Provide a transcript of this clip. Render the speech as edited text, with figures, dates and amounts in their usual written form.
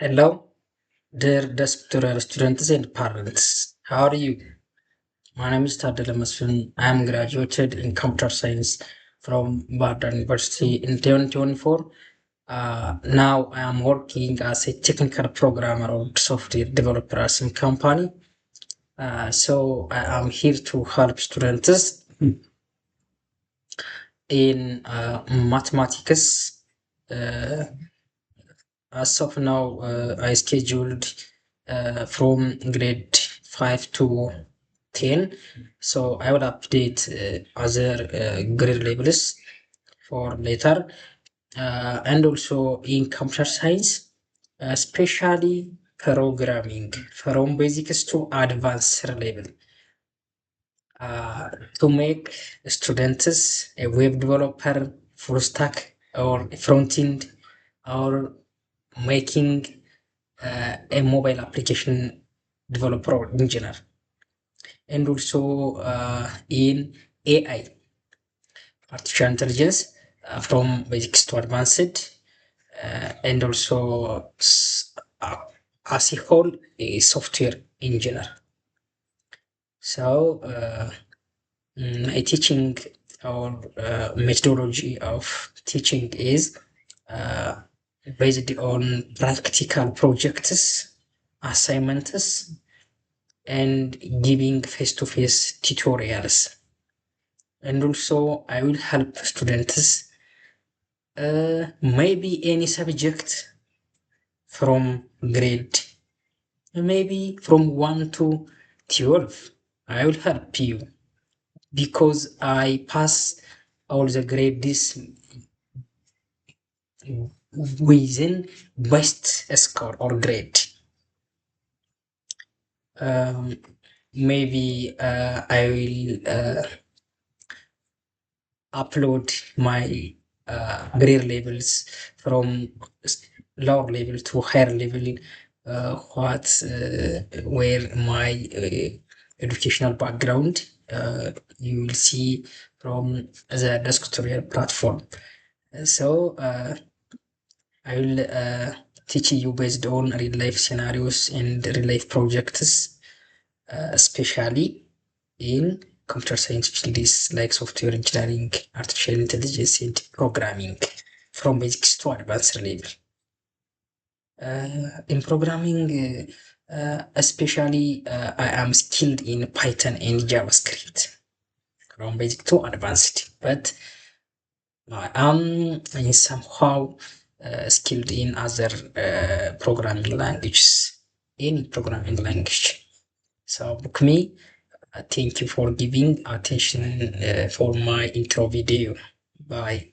Hello, dear doctoral students and parents. How are you? My name is Tadela Masfin. I am graduated in computer science from Bardar University in 2024. Now I am working as a technical programmer or software developer at some company. So I am here to help students in mathematics. Uh, as of now, I scheduled from grade 5 to 10. So I will update other grade levels for later. And also in computer science, especially programming from basics to advanced level. Uh, to make students a web developer, full stack, or front end, or making a mobile application developer or engineer, and also in AI, artificial intelligence, from basics to advanced, and also as a whole, a software engineer. So, my teaching or methodology of teaching is uh, based on practical projects, assignments, and giving face-to-face tutorials. And also, I will help students maybe any subject from grade, maybe from 1 to 12. I will help you because I pass all the grades within best score or grade. Um, Maybe I will upload my grade levels from lower level to higher level. What where my educational background, you will see from the desk tutorial platform. So I will teach you based on real life scenarios and real life projects, especially in computer science fields like software engineering, artificial intelligence, and programming from basics to advanced level. In programming, especially, I am skilled in Python and JavaScript from basic to advanced, but I am in somehow skilled in other programming languages, any programming language. So, book me. Thank you for giving attention for my intro video. Bye.